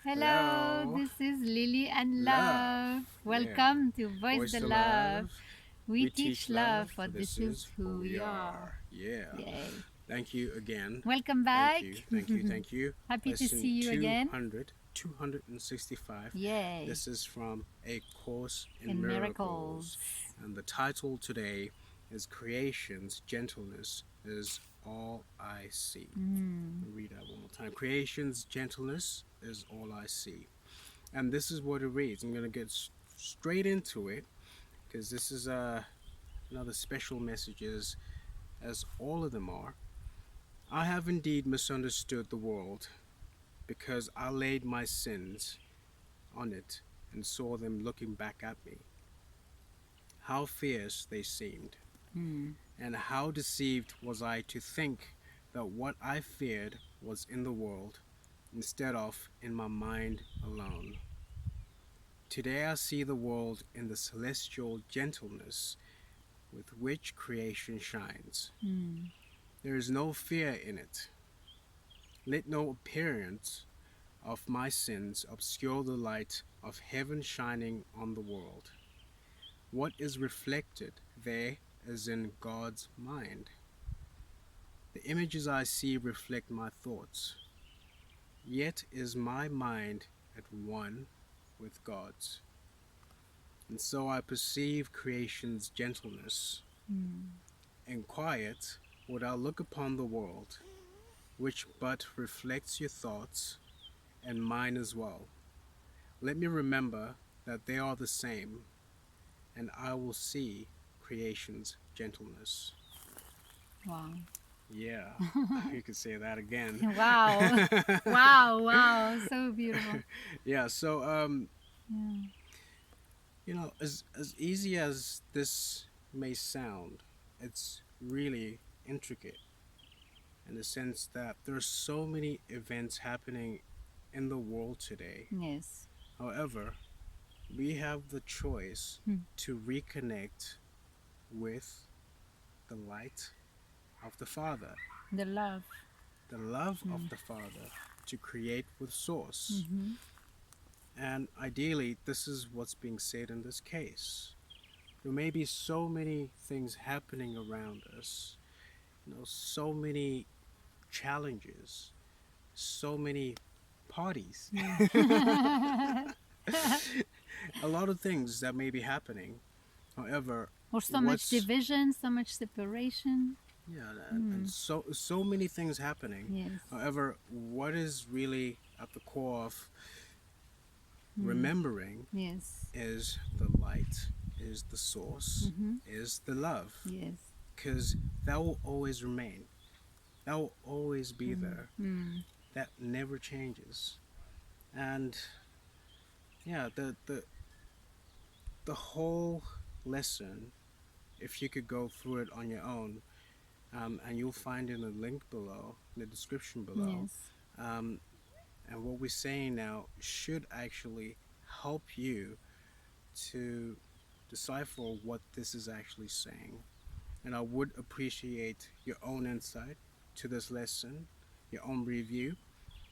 Hello, Hello. this is Lily and Love. Love. Yeah. Welcome to Voice Voice the to Love. love. We We teach teach love, love, for for this this is is who who we we are. are. Yeah. Yay. Thank you again. Welcome Thank back. you. Thank you. Thank you. Happy to see Lesson you again. 200, 265. Yay. This is from A Course in In Miracles. miracles. And the title today is Creation's Gentleness is All I See. Mm. I'll read that one more time. Creation's gentleness is all I see. And this is what it reads. I'm going to get straight into it because this is another special messages, as all of them are. I have indeed misunderstood the world because I laid my sins on it and saw them looking back at me. How fierce they seemed, Mm. and how deceived was I to think that what I feared was in the world instead of in my mind alone. Today I see the world in the celestial gentleness with which creation shines. Mm. There is no fear in it. Let no appearance of my sins obscure the light of heaven shining on the world. What is reflected there is in God's mind. The images I see reflect my thoughts. Yet is my mind at one with God's. And so I perceive creation's gentleness. Mm. In quiet would I look upon the world, which but reflects your thoughts and mine as well. Let me remember that they are the same, and I will see creation's gentleness. Wow. Yeah, you could say that again. Wow. Wow. Wow. So beautiful. Yeah, so Yeah. as easy as this may sound, it's really intricate in the sense that there's so many events happening in the world today. Yes. However, we have the choice Mm. to reconnect with the light of the Father, The love. the love of Mm. the Father, to create with Source. Mm-hmm. And ideally, this is what's being said in this case. There may be so many things happening around us, so many challenges, so many parties, Mm. a lot of things that may be happening. However, Or so much what's division, so much separation. yeah, and Mm. so many things happening. Yes. However, what is really at the core of Mm. remembering Yes. is the light, is the source, Mm-hmm. is the love, Yes. because that will always remain. That will always be Mm. there. Mm. That never changes. And yeah, the whole lesson, if you could go through it on your own, and you'll find in the link below, in the description below. Yes. Um, and what we're saying now should actually help you to decipher what this is actually saying. And I would appreciate your own insight to this lesson, your own review,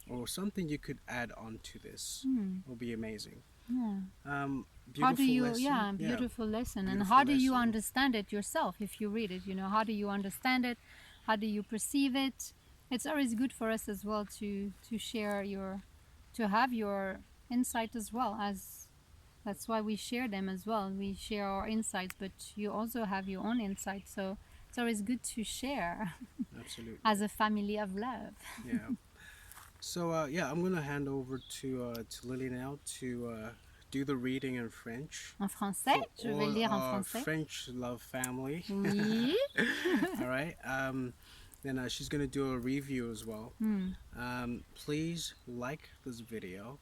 or something you could add on to this. Mm. It will be amazing. Yeah. How do Beautiful you, lesson. yeah, Yeah, beautiful lesson. And beautiful how do you lesson. understand it yourself if you read it? How do you understand it? How do you perceive it? It's always good for us as well to share to have your insight as well, as that's why we share them as well. We share our insights, but you also have your own insights. So it's always good to share as Absolutely. a family of love. Yeah. So yeah, I'm gonna hand over to Lily now to do the reading in French En français, for je vais all lire en our français. French love family. Oui. All right. Then she's gonna do a review as well. Hmm. Please like this video,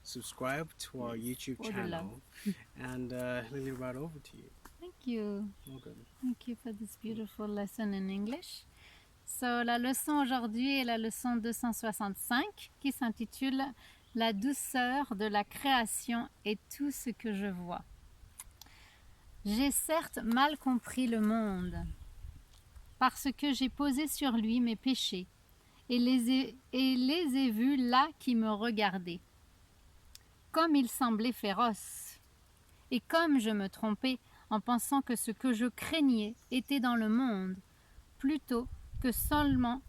subscribe to our Yes, YouTube for the love. channel, and Lily, right over to you. Thank you. Welcome. Thank you for this beautiful lesson in English. So, la leçon aujourd'hui est la leçon 265 qui s'intitule La douceur de la création et tout ce que je vois. J'ai certes mal compris le monde parce que j'ai posé sur lui mes péchés et les ai vus là qui me regardaient. comme il semblait féroce. Et comme je me trompais en pensant que ce que je craignais était dans le monde, plutôt que seulement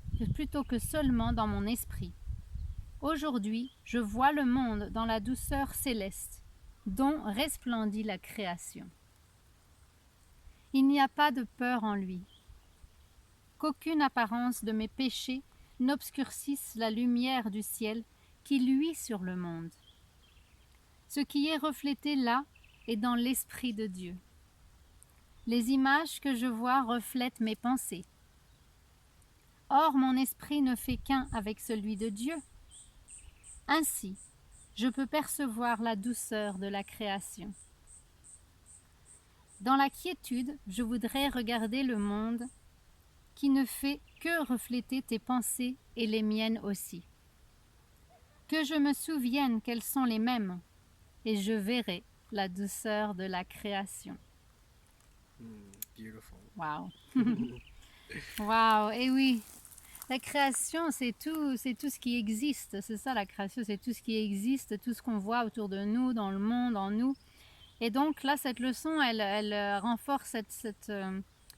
dans mon esprit. Aujourd'hui, je vois le monde dans la douceur céleste, dont resplendit la création. Il n'y a pas de peur en lui, qu'aucune apparence de mes péchés n'obscurcisse la lumière du ciel qui luit sur le monde. Ce qui est reflété là est dans l'Esprit de Dieu. Les images que je vois reflètent mes pensées. Or, mon esprit ne fait qu'un avec celui de Dieu. Ainsi, je peux percevoir la douceur de la création. Dans la quiétude, je voudrais regarder le monde qui ne fait que refléter tes pensées et les miennes aussi. Que je me souvienne qu'elles sont les mêmes, et je verrai la douceur de la création. Beautiful. Wow. Wow, et oui, la création, c'est tout ce qui existe. C'est ça la création, c'est tout ce qui existe, tout ce qu'on voit autour de nous, dans le monde, en nous. Et donc là, cette leçon, elle renforce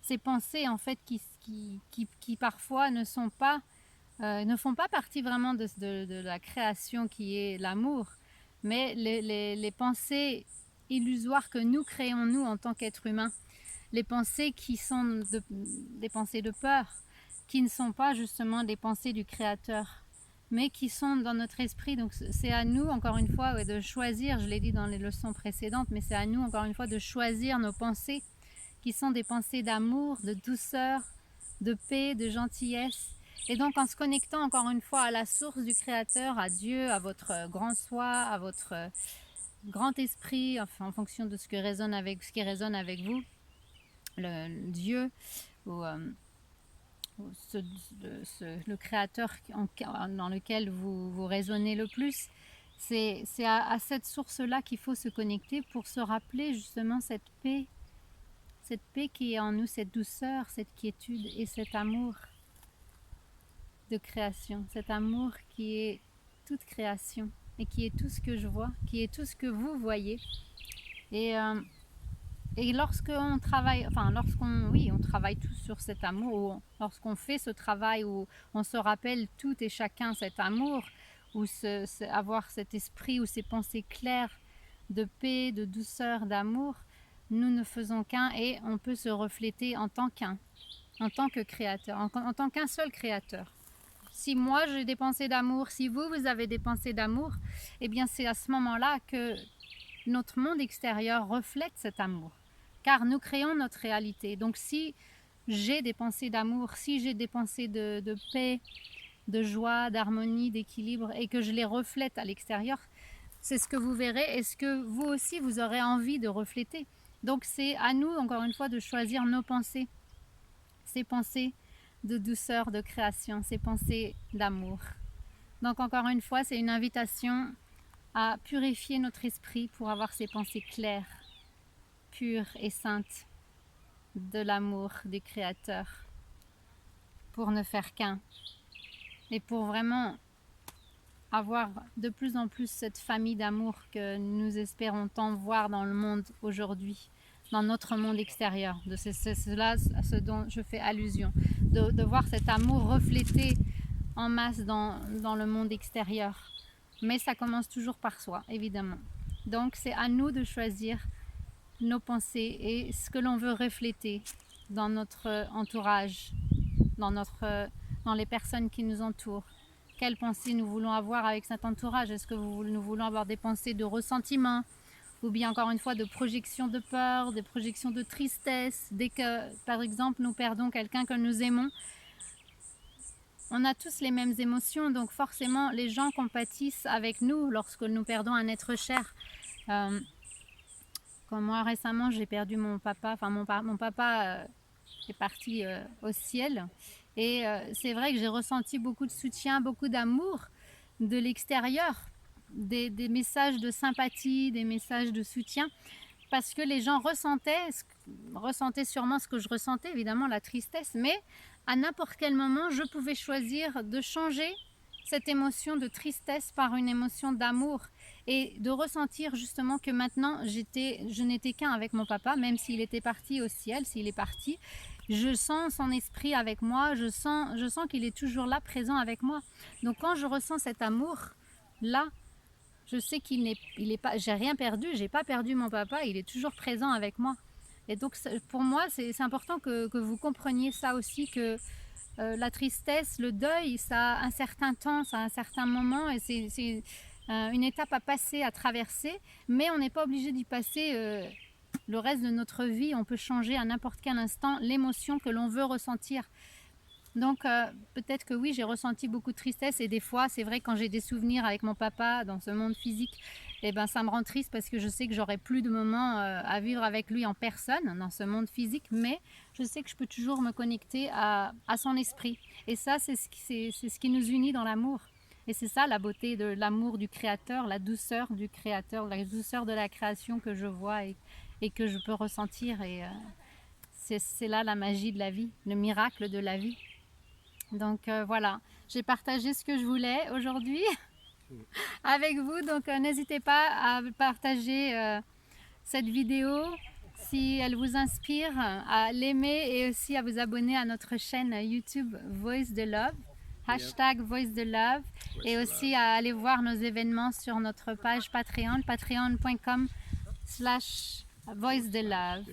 ces pensées en fait qui parfois ne font pas partie vraiment de la création qui est l'amour, mais les pensées illusoires que nous créons nous en tant qu'êtres humains, les pensées qui sont des pensées de peur, qui ne sont pas justement des pensées du Créateur, mais qui sont dans notre esprit. Donc c'est à nous, encore une fois, de choisir, je l'ai dit dans les leçons précédentes, mais c'est à nous, encore une fois, de choisir nos pensées, qui sont des pensées d'amour, de douceur, de paix, de gentillesse. Et donc en se connectant, encore une fois, à la source du Créateur, à Dieu, à votre grand soi, à votre grand esprit, enfin, en fonction de ce qui résonne avec vous, le Dieu, ou le créateur dans lequel vous résonnez le plus, c'est à cette source-là qu'il faut se connecter pour se rappeler justement cette paix qui est en nous, cette douceur, cette quiétude et cet amour de création, cet amour qui est toute création et qui est tout ce que je vois, qui est tout ce que vous voyez. Et lorsqu'on travaille, on travaille tous sur cet amour, ou lorsqu'on fait ce travail où on se rappelle tout et chacun cet amour, ou avoir cet esprit ou ces pensées claires de paix, de douceur, d'amour, nous ne faisons qu'un et on peut se refléter en tant qu'un, en tant que créateur, en tant qu'un seul créateur. Si moi j'ai des pensées d'amour, si vous avez des pensées d'amour, eh bien c'est à ce moment-là que notre monde extérieur reflète cet amour. Car nous créons notre réalité. Donc si j'ai des pensées d'amour, si j'ai des pensées de paix, de joie, d'harmonie, d'équilibre, et que je les reflète à l'extérieur, c'est ce que vous verrez et ce que vous aussi vous aurez envie de refléter. Donc c'est à nous, encore une fois, de choisir nos pensées, ces pensées de douceur, de création, ces pensées d'amour. Donc encore une fois, c'est une invitation à purifier notre esprit pour avoir ces pensées claires, pure et sainte de l'amour du Créateur, pour ne faire qu'un et pour vraiment avoir de plus en plus cette famille d'amour que nous espérons tant voir dans le monde aujourd'hui, dans notre monde extérieur. C'est cela à ce dont je fais allusion, de voir cet amour reflété en masse dans le monde extérieur. Mais ça commence toujours par soi, évidemment. Donc c'est à nous de choisir nos pensées et ce que l'on veut refléter dans notre entourage, dans les personnes qui nous entourent. Quelles pensées nous voulons avoir avec cet entourage? Est-ce que nous voulons avoir des pensées de ressentiment, ou bien encore une fois de projection de peur, des projections de tristesse? Dès que, par exemple, nous perdons quelqu'un que nous aimons, on a tous les mêmes émotions, donc forcément les gens compatissent avec nous lorsque nous perdons un être cher. Comme moi récemment j'ai perdu mon papa, mon papa est parti au ciel, et c'est vrai que j'ai ressenti beaucoup de soutien, beaucoup d'amour de l'extérieur, des messages de sympathie, des messages de soutien, parce que les gens ressentaient sûrement ce que je ressentais, évidemment la tristesse, mais à n'importe quel moment je pouvais choisir de changer cette émotion de tristesse par une émotion d'amour et de ressentir justement que maintenant je n'étais qu'un avec mon papa, même s'il était parti au ciel, s'il est parti. Je sens son esprit avec moi, je sens qu'il est toujours là, présent avec moi. Donc quand je ressens cet amour là, je sais qu'il n'est pas, j'ai rien perdu, j'ai pas perdu mon papa, il est toujours présent avec moi. Et donc pour moi, c'est important que vous compreniez ça aussi, que la tristesse, le deuil, ça a un certain temps, ça a un certain moment, et c'est une étape à passer, à traverser, mais on n'est pas obligé d'y passer le reste de notre vie. On peut changer à n'importe quel instant l'émotion que l'on veut ressentir. Donc peut-être que oui, j'ai ressenti beaucoup de tristesse, et des fois c'est vrai, quand j'ai des souvenirs avec mon papa dans ce monde physique, eh ben, ça me rend triste parce que je sais que j'aurai plus de moments à vivre avec lui en personne dans ce monde physique, mais je sais que je peux toujours me connecter à son esprit, et ça c'est ce qui nous unit dans l'amour. Et c'est ça la beauté de l'amour du Créateur, la douceur du Créateur, la douceur de la création que je vois et que je peux ressentir, et c'est là la magie de la vie, le miracle de la vie. Donc voilà, j'ai partagé ce que je voulais aujourd'hui avec vous. Donc n'hésitez pas à partager cette vidéo si elle vous inspire, à l'aimer et aussi à vous abonner à notre chaîne YouTube Voice de Love, hashtag Voice de Love, et aussi à aller voir nos événements sur notre page Patreon, patreon.com/Voice de Love.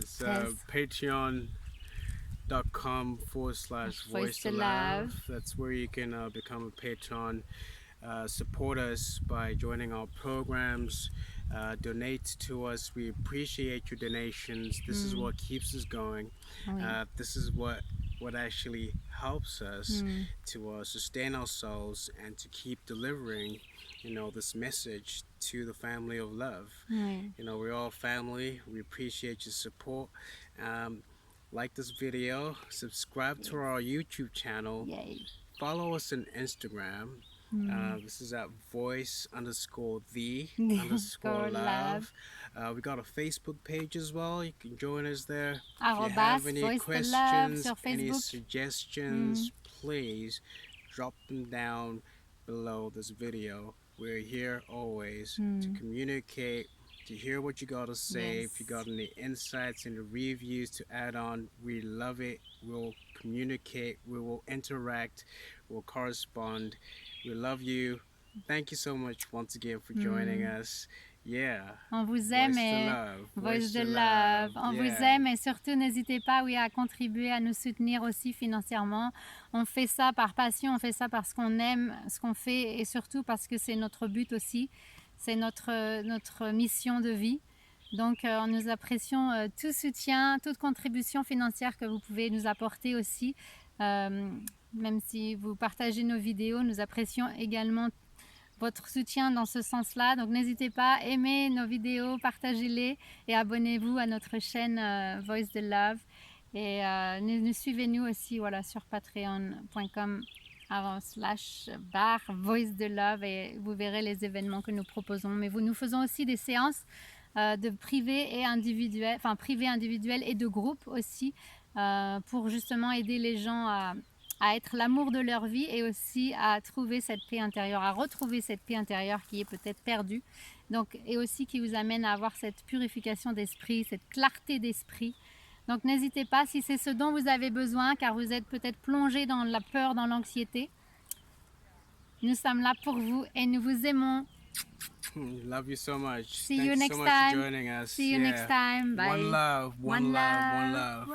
It's Yes. patreon.com/voice to love. That's where you can become a patron, support us by joining our programs, donate to us. We appreciate your donations. This is what keeps us going. Oui. This is what actually helps us to sustain ourselves and to keep delivering, this message to the family of love. Oui. We're all family. We appreciate your support. Like this video, subscribe to our YouTube channel, Yay. follow us on Instagram. This is at voice_the_love. We got a Facebook page as well. You can join us there. If you have any Voice de Love questions, sur any Facebook. suggestions, please drop them down below this video. We're here always to communicate, to hear what you got to say. If you got any insights and reviews to add on, we love it. We'll communicate, we will interact, we'll correspond. We love you. Thank you so much once again for joining us. Yeah. On vous aime, Voice to et love. Voice de to Love. On Yeah. vous aime, et surtout n'hésitez pas, oui, à contribuer, à nous soutenir aussi financièrement. On fait ça par passion, on fait ça parce qu'on aime ce qu'on fait, et surtout parce que c'est notre but aussi. C'est notre mission de vie. Donc nous apprécions tout soutien, toute contribution financière que vous pouvez nous apporter aussi. Même si vous partagez nos vidéos, nous apprécions également votre soutien dans ce sens-là. Donc n'hésitez pas, aimez nos vidéos, partagez-les, et abonnez-vous à notre chaîne Voice de Love. Et nous suivez-nous aussi, voilà, sur patreon.com/Voice de Love, et vous verrez les événements que nous proposons. Mais nous faisons aussi des séances de privé et individuel, enfin privé, individuel et de groupe aussi, pour justement aider les gens à être l'amour de leur vie, et aussi à trouver cette paix intérieure, à retrouver cette paix intérieure qui est peut-être perdue. Donc, et aussi qui vous amène à avoir cette purification d'esprit, cette clarté d'esprit. Donc n'hésitez pas, si c'est ce dont vous avez besoin, car vous êtes peut-être plongé dans la peur, dans l'anxiété. Nous sommes là pour vous et nous vous aimons. Love you so much. See Thank you so next much time. for joining us. See you next time. Bye. One love, one love, one love.